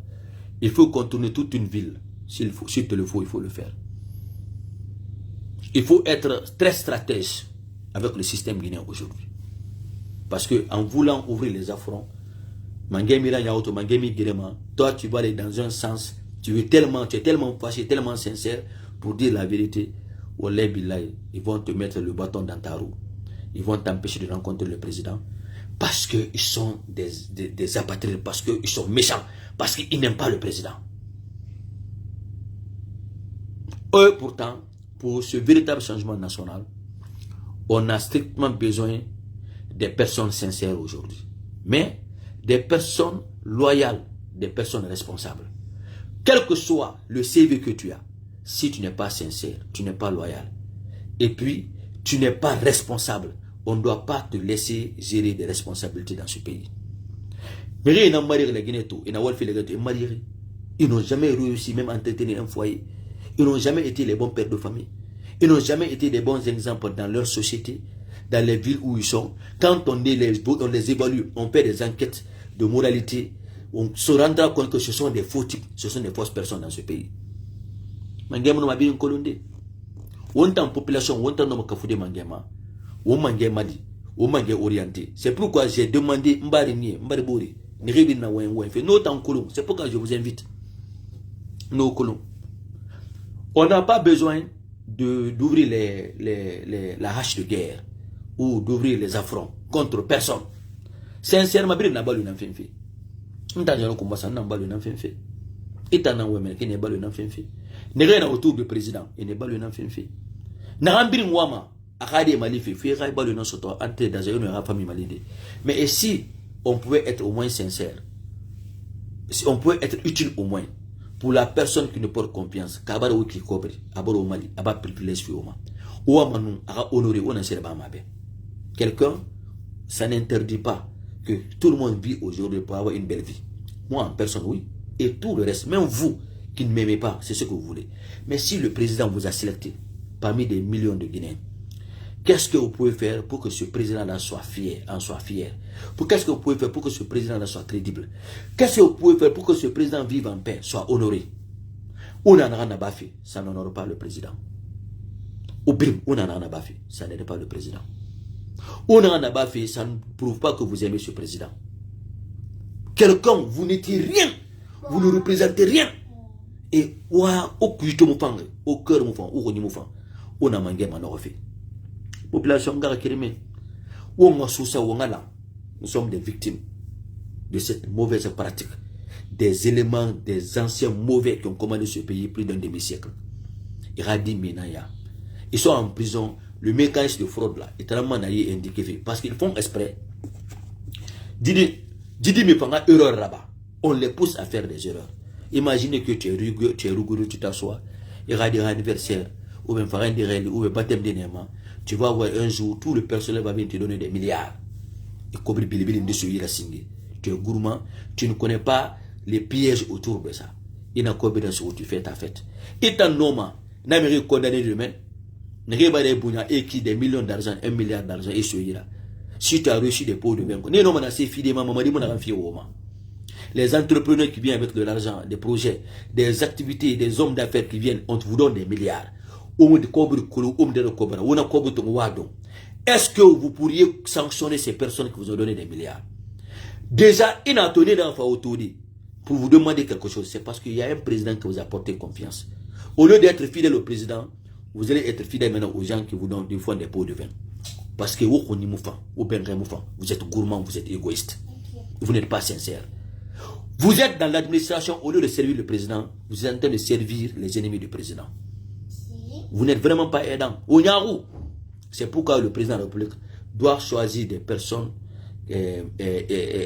Speaker 1: il faut contourner toute une ville. S'il te le faut, il faut le faire. Il faut être très stratège avec le système guinéen aujourd'hui. Parce qu'en voulant ouvrir les affronts, toi tu vas aller dans un sens, tu es tellement fâché, tellement sincère pour dire la vérité. Ils vont te mettre le bâton dans ta roue. Ils vont t'empêcher de rencontrer le président parce qu'ils sont des apatrides, parce qu'ils sont méchants, parce qu'ils n'aiment pas le président. Eux, pourtant, pour ce véritable changement national, on a strictement besoin des personnes sincères aujourd'hui. Mais des personnes loyales, des personnes responsables. Quel que soit le CV que tu as, si tu n'es pas sincère, tu n'es pas loyal, et puis tu n'es pas responsable, on ne doit pas te laisser gérer des responsabilités dans ce pays. Ils n'ont jamais réussi même à entretenir un foyer. Ils n'ont jamais été les bons pères de famille. Ils n'ont jamais été des bons exemples dans leur société, dans les villes où ils sont. Quand on les évalue, on fait des enquêtes de moralité, on se rendra compte que ce sont des faux types, ce sont des fausses personnes dans ce pays. Mangema no mabiri nkolonde. Wonta en population, wonta no makafude mangema. Wo mangema di, wo mangé orienté. C'est pourquoi j'ai demandé mbari bori, ni rebi na wen fait no tan kolon. C'est pourquoi je vous invite. No kolon. On n'a pas besoin d'ouvrir la hache de guerre ou d'ouvrir les affronts contre personne. Sincèrement, il n'y a pas de fait. Il n'y a pas de fait. Il n'y a pas de fait. Il n'y a pas autour du président. Il n'y a pas de fait. Il n'y a pas de fait. Mais si on pouvait être au moins sincère, si on pouvait être utile au moins, pour la personne qui ne porte confiance, quelqu'un, ça n'interdit pas que tout le monde vit aujourd'hui pour avoir une belle vie. Moi en personne, oui. Et tout le reste, même vous qui ne m'aimez pas, c'est ce que vous voulez. Mais si le président vous a sélecté parmi des millions de Guinéens, qu'est-ce que vous pouvez faire pour que ce président-là soit fier, qu'est-ce que vous pouvez faire pour que ce président-là soit crédible? Qu'est-ce que vous pouvez faire pour que ce président vive en paix, soit honoré? On n'en a pas fait, ça n'honore pas le président. Ou bim, on n'en a pas fait, ça n'aide pas le président. On n'en a pas fait, ça ne prouve pas que vous aimez ce président. Quelqu'un, vous n'étiez rien, vous ne représentez rien. Et au cœur, on a mangé ma fait. Population nous sommes des victimes de cette mauvaise pratique, des éléments, des anciens mauvais qui ont commandé ce pays plus d'un demi-siècle. Ils sont en prison. Le mécanisme de fraude là est tellement indiqué parce qu'ils font exprès. Didi me fait une erreur là-bas. On les pousse à faire des erreurs. Imaginez que tu es rigoureux, tu t'assois, il y aura des anniversaires, ou bien faire un dérègle, ou bien baptême d'énervement. Tu vas voir un jour, tout le personnel va venir te donner des milliards. Et comme tu es gourmand, tu ne connais pas les pièges autour de ça. Il n'a qu'à bien où tu fais ta fête. Et tant noma, n'amérique condamné demain, et qui des millions d'argent, 1 milliard d'argent, et ce là. Si tu as reçu des pots de vin, les entrepreneurs qui viennent avec de l'argent, des projets, des activités, des hommes d'affaires qui viennent, on vous donne des milliards. Est-ce que vous pourriez sanctionner ces personnes qui vous ont donné des milliards? Déjà, il a donné dans Faotodi pour vous demander quelque chose. C'est parce qu'il y a un président qui vous a porté confiance. Au lieu d'être fidèle au président, vous allez être fidèle maintenant aux gens qui vous donnent des fois des pots de vin. Parce que vous êtes gourmand, vous êtes égoïste. Vous n'êtes pas sincère. Vous êtes dans l'administration, au lieu de servir le président, vous êtes en train de servir les ennemis du président. Vous n'êtes vraiment pas aidant. C'est pourquoi le président de la République doit choisir des personnes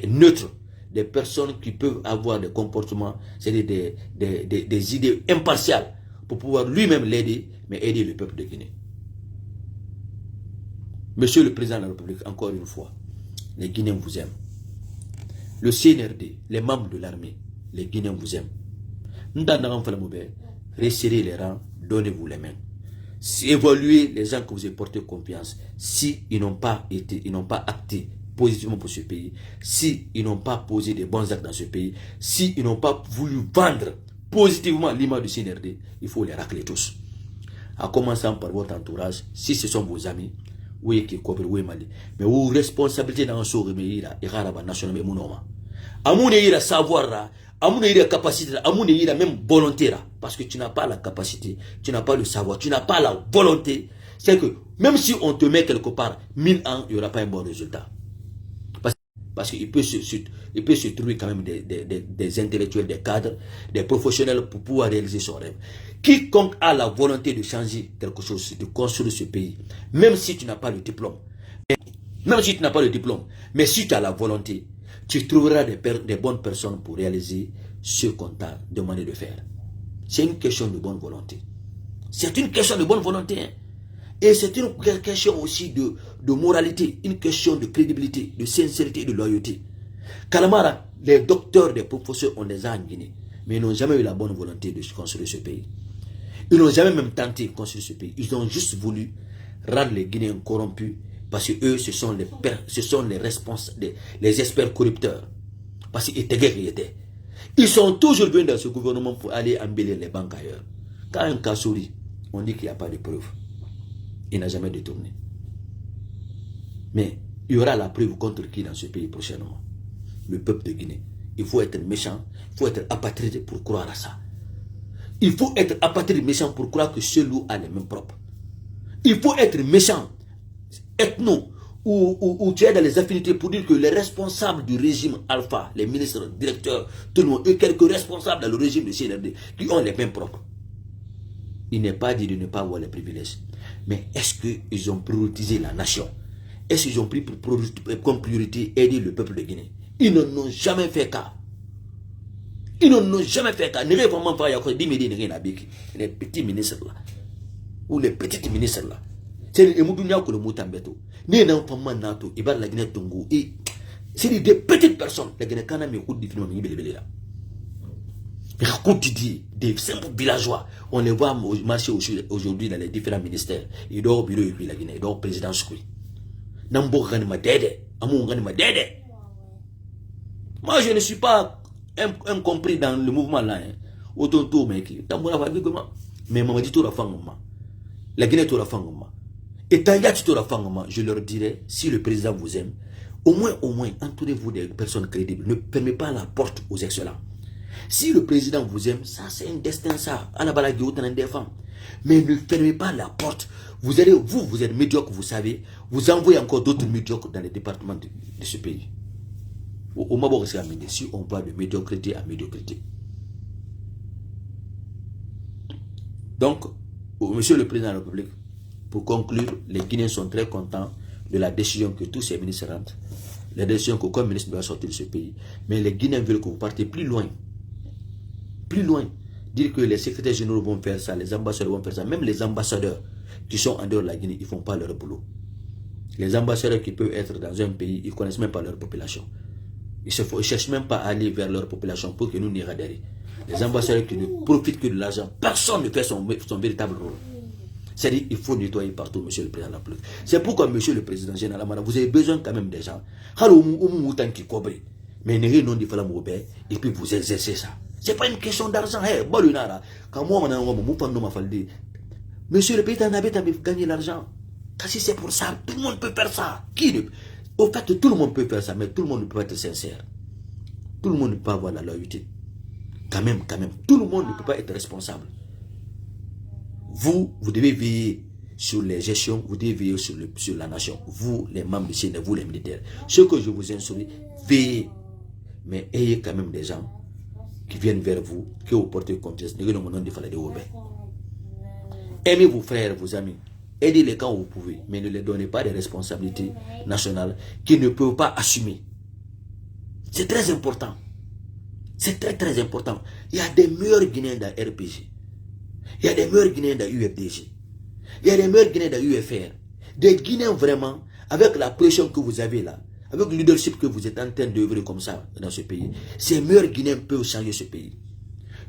Speaker 1: neutres, des personnes qui peuvent avoir des comportements, c'est-à-dire des idées impartiales pour pouvoir lui-même l'aider, mais aider le peuple de Guinée. Monsieur le président de la République, encore une fois, les Guinéens vous aiment. Le CNRD, les membres de l'armée, les Guinéens vous aiment. Resserrez les rangs, donnez-vous les mains. Évaluez les gens que vous avez porté confiance. Si ils n'ont pas acté positivement pour ce pays, si ils n'ont pas posé des bons actes dans ce pays, si ils n'ont pas voulu vendre positivement l'image du CNRD, il faut les racler tous. En commençant par votre entourage, si ce sont vos amis, oui, qui coopèrent, oui, Mali. Mais vos responsabilités dans ce pays, il y a national, mais mounoma. Amoun ira savoir, amoun ira capacité, amoun ira même volonté, parce que tu n'as pas la capacité, tu n'as pas le savoir, tu n'as pas la volonté. C'est que même si on te met quelque part 1000 ans, il n'y aura pas un bon résultat. Parce qu'il peut se trouver quand même des intellectuels, des cadres, des professionnels pour pouvoir réaliser son rêve. Quiconque a la volonté de changer quelque chose, de construire ce pays, même si tu n'as pas le diplôme, mais si tu as la volonté, tu trouveras des bonnes personnes pour réaliser ce qu'on t'a demandé de faire. C'est une question de bonne volonté. C'est une question de bonne volonté. Hein. Et c'est une question aussi de moralité, une question de crédibilité, de sincérité et de loyauté. Kalamara, les docteurs, les professeurs, on les a en Guinée, mais ils n'ont jamais eu la bonne volonté de construire ce pays. Ils n'ont jamais même tenté de construire ce pays. Ils ont juste voulu rendre les Guinéens corrompus parce que eux, ce sont les responsables, les experts corrupteurs. Parce qu'ils étaient. Ils sont toujours venus dans ce gouvernement pour aller embellir les banques ailleurs. Quand un cas sourit, on dit qu'il n'y a pas de preuves. Il n'a jamais détourné. Mais il y aura la preuve contre qui dans ce pays prochainement? Le peuple de Guinée. Il faut être méchant, il faut être apatride pour croire à ça. Il faut être apatride méchant pour croire que ce loup a les mains propres. Il faut être méchant, ethno, ou tu es dans les affinités pour dire que les responsables du régime Alpha, les ministres, directeurs, tout le monde, et quelques responsables dans le régime de CNRD qui ont les mains propres. Il n'est pas dit de ne pas avoir les privilèges. Mais est-ce qu'ils ont prioritisé la nation? Est-ce qu'ils ont pris comme priorité aider le peuple de Guinée? Ils n'en ont jamais fait cas. Ils n'en ont jamais fait cas. Les petits ministres là. Ou les petites ministres là. C'est des personnes. Des simples villageois. On les voit marcher aujourd'hui dans les différents ministères. Il dort au bureau et puis la Guinée. Il dort au président Soukri. Moi, je ne suis pas incompris dans le mouvement là. Mais maman dit tout la femme. La Guinée tout la femme. Et je leur dirais, si le président vous aime, au moins, entourez-vous des personnes crédibles. Ne permettez pas la porte aux excellents. Si le président vous aime, ça c'est un destin ça. Mais ne fermez pas la porte. Vous êtes médiocre, vous savez. Vous envoyez encore d'autres médiocres dans les départements de ce pays. Si on va de médiocrité à médiocrité. Donc, monsieur le président de la République, pour conclure, les Guinéens sont très contents de la décision que tous ces ministres rentrent. La décision qu'aucun ministre doit sortir de ce pays. Mais les Guinéens veulent que vous partez plus loin. Plus loin. Dire que les secrétaires généraux vont faire ça, les ambassadeurs vont faire ça. Même les ambassadeurs qui sont en dehors de la Guinée, ils ne font pas leur boulot. Les ambassadeurs qui peuvent être dans un pays, ils ne connaissent même pas leur population. Ils ne cherchent même pas à aller vers leur population pour que nous n'y adhérions. Les ambassadeurs qui ne profitent que de l'argent, personne ne fait son véritable rôle. C'est-à-dire qu'il faut nettoyer partout, monsieur le président de la République. C'est pourquoi, monsieur le président général, vous avez besoin quand même des gens. Mais ne non di fala mobe et puis vous exercez ça. C'est pas une question d'argent. Hey, bolunara. Quand moi ma faldi. Monsieur le président n'avait pas gagné l'argent. Si c'est pour ça, tout le monde peut faire ça. Au fait, tout le monde peut faire ça, mais tout le monde ne peut pas être sincère. Tout le monde ne peut pas avoir la loyauté. Quand même. Tout le monde ne peut pas être responsable. Vous devez veiller sur les gestions, vous devez veiller sur la nation. Vous, les membres du Sénat, vous, les militaires. Ce que je vous instruis, veillez. Mais ayez quand même des gens qui viennent vers vous, qui vous portez confiance. Aimez vos frères, vos amis. Aidez-les quand vous pouvez, mais ne les donnez pas des responsabilités nationales qu'ils ne peuvent pas assumer. C'est très important. C'est très important. Il y a des meilleurs Guinéens dans RPG. Il y a des meilleurs Guinéens dans UFDG. Il y a des meilleurs Guinéens dans UFR. Des Guinéens vraiment, avec la pression que vous avez là, avec le leadership que vous êtes en train d'œuvrer comme ça dans ce pays, ces meilleurs Guinéens peuvent changer ce pays.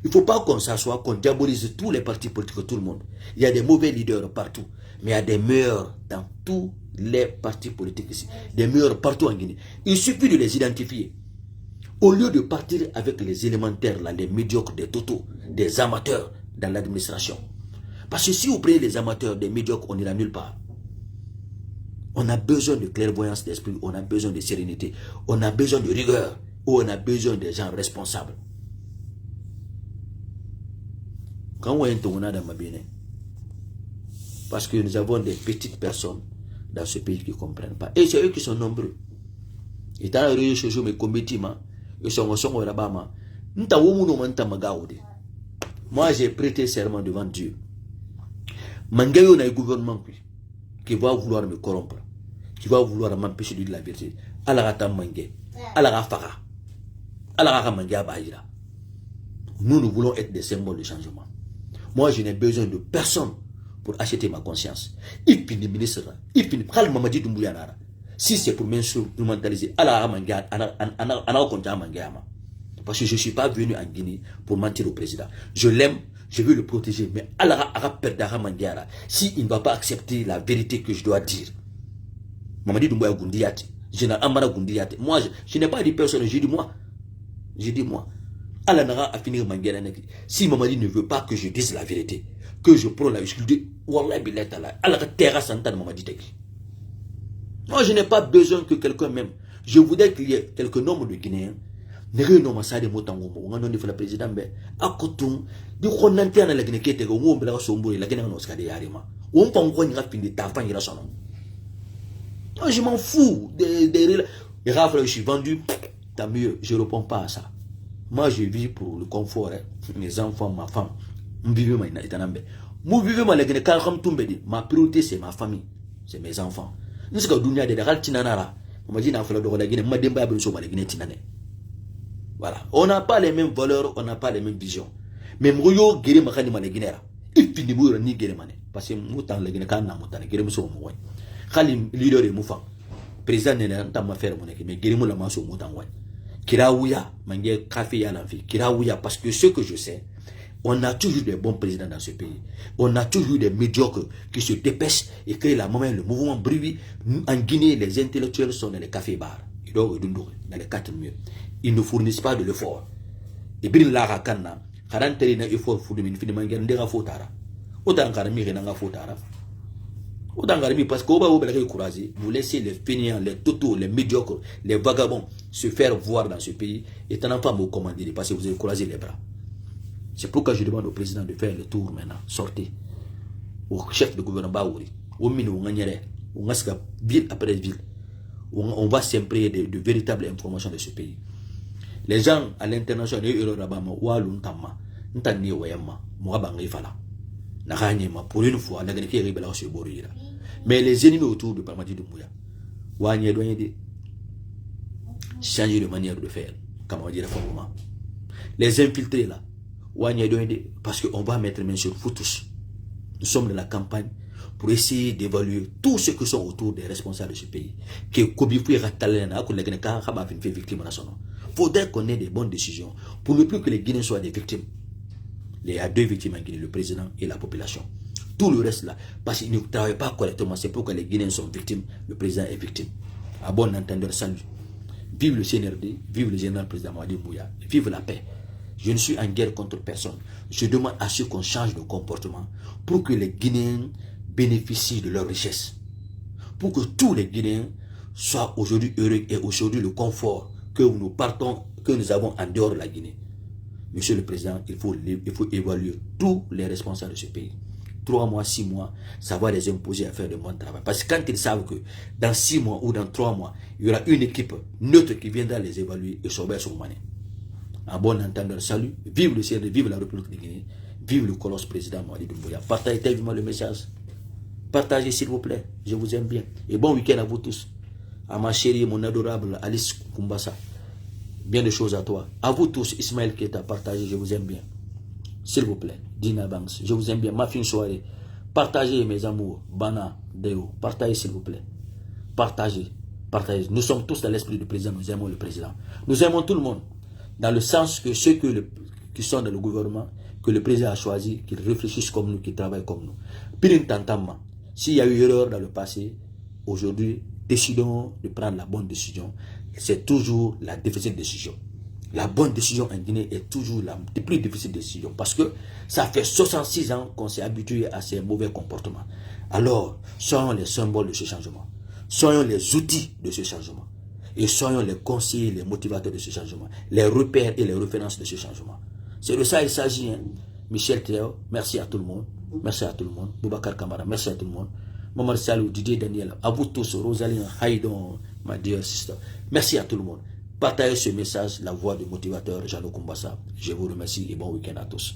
Speaker 1: Il ne faut pas qu'on s'assoie, qu'on diabolise tous les partis politiques, tout le monde. Il y a des mauvais leaders partout, mais il y a des meilleurs dans tous les partis politiques ici. Des meilleurs partout en Guinée. Il suffit de les identifier. Au lieu de partir avec les élémentaires, là, les médiocres, des totaux, des amateurs dans l'administration. Parce que si vous prenez les amateurs, des médiocres, on n'ira nulle part. On a besoin de clairvoyance d'esprit, on a besoin de sérénité, on a besoin de rigueur, on a besoin de gens responsables. Quand on est dans ma bien, parce que nous avons des petites personnes dans ce pays qui ne comprennent pas. Et c'est eux qui sont nombreux. Et dans les réseaux sociaux, mes combattiments, ils sont au Rabama. Moi, j'ai prêté serment devant Dieu. Mangayo n'a un gouvernement qui va vouloir me corrompre, qui va vouloir m'empêcher de dire la vérité. Alagata mangé, alagafara, alagaka mangé abayira. Nous voulons être des symboles de changement. Moi, je n'ai besoin de personne pour acheter ma conscience. Il finit ministre, il finit. Si c'est pour m'instrumentaliser, parce que je ne suis pas venu en Guinée pour mentir au président. Je l'aime, je veux le protéger, mais s'il ne va pas accepter la vérité que je dois dire, Mamadi Doumbouya Goundiati, Général Amara Goundiati, moi, je n'ai pas dit personne, j'ai dit moi. J'ai dit moi. Allah a fini Manguera. Si Mamadi ne veut pas que je dise la vérité, que je prends la je dis, Wallah billah ta'ala, Allah terra santan Mamadi Teki. Moi, je n'ai pas besoin que quelqu'un m'aime. Je voudrais qu'il y ait quelques nombres de Guinéens. Nere no masade motango mo ngano ni fala president be akotum di khonante ana lagine kete go ngombe la somburi lagine no skade yarima on pa ngo ni rapide ta fa ngira sono. Non, je m'en fous des je suis vendu, tant mieux, je ne réponds pas à ça. Moi je vis pour le confort, mes enfants, ma femme. Ma priorité c'est ma famille, c'est mes enfants. Voilà, on n'a pas les mêmes valeurs, on n'a pas les mêmes visions. Mais Mouyo Guéré Makani Maneguinera, il finit Mouyo ni Guérémané, parce que Moutan le Guénécan Moutane, Guérémousso Moué. Khalim, leader et Moufan, président n'est pas ma faire mon équipe, mais Guérémou la Masso Moutan Ouai. Kiraouya, Mangé Café à l'envie, Kiraouya, parce que ce que je sais, on a toujours des bons présidents dans ce pays. On a toujours des médiocres qui se dépêchent et créent la moment, le mouvement bruit. En Guinée, les intellectuels sont dans les cafés-bars. Ils doivent dans les 4 murs. Ils ne fournissent pas de l'effort. Et bien là, Rakana, Karanteri n'a effort pour le infiniment, il y a un fotara. Autant qu'Armi, il y a un fotara. Autant qu'Armi, parce qu'au bas où vous laissez les fainéants, les totos, les médiocres, les vagabonds se faire voir dans ce pays. Et t'en as pas me commander parce que vous avez croisé les bras. C'est pourquoi je demande au président de faire le tour maintenant. Sortez. Au chef de gouvernement, au minu, au Ngaska, ville après ville. On va s'imprégner de véritables informations de ce pays. Les gens à l'international, pour une fois, mais les ennemis autour de Pamadi Doumbouya, changer de manière de faire, comme on dit réformement. Les infiltrés là, parce qu'on va mettre main sur vous tous. Nous sommes dans la campagne pour essayer d'évaluer tous ceux qui sont autour des responsables de ce pays. Il faudrait qu'on ait des bonnes décisions pour ne plus que les Guinéens soient des victimes. Il y a 2 victimes en Guinée, le président et la population. Tout le reste là, parce qu'ils ne travaillent pas correctement, c'est pourquoi les Guinéens sont victimes, le président est victime. À bon entendeur, salut. Vive le CNRD, vive le général président Mamadi Doumbouya, vive la paix. Je ne suis en guerre contre personne. Je demande à ce qu'on change de comportement pour que les Guinéens bénéficient de leur richesse. Pour que tous les Guinéens soient aujourd'hui heureux et aujourd'hui le confort que nous partons, que nous avons en dehors de la Guinée. Monsieur le Président, il faut évaluer tous les responsables de ce pays. 3 mois, 6 mois, ça va les imposer à faire de bon travail. Parce que quand ils savent que dans 6 mois ou dans 3 mois, il y aura une équipe neutre qui viendra les évaluer et sauver son monnaie. En bon entendeur, salut, vive le CNRD, vive la République de Guinée, vive le colosse président Mamadi Doumbouya. Partagez tellement le message. Partagez s'il vous plaît, je vous aime bien. Et bon week-end à vous tous. À ma chérie, mon adorable Alice Kumbassa. Bien de choses à toi. À vous tous, Ismaël Keita, partagez, je vous aime bien. S'il vous plaît, Dina Banks, je vous aime bien. Ma fine soirée. Partagez mes amours. Bana, Deo, partagez s'il vous plaît. Partagez, partagez. Nous sommes tous dans l'esprit du président, nous aimons le président. Nous aimons tout le monde. Dans le sens que ceux qui sont dans le gouvernement, que le président a choisi, qu'ils réfléchissent comme nous, qu'ils travaillent comme nous. Pirin Tantama, s'il y a eu erreur dans le passé, aujourd'hui, décidons de prendre la bonne décision. C'est toujours la difficile décision. La bonne décision en Guinée est toujours la plus difficile décision parce que ça fait 66 ans qu'on s'est habitué à ces mauvais comportements. Alors, soyons les symboles de ce changement. Soyons les outils de ce changement. Et soyons les conseillers, les motivateurs de ce changement. Les repères et les références de ce changement. C'est de ça qu'il s'agit. Hein. Michel Théo, merci à tout le monde. Merci à tout le monde. Boubacar Kamara, merci à tout le monde. Maman Salou, Didier Daniel, à vous tous, Rosaline, Haïdon, ma dear sister. Merci à tout le monde. Partagez ce message, la voix du motivateur Jean-Luc Kumbassa. Je vous remercie et bon week-end à tous.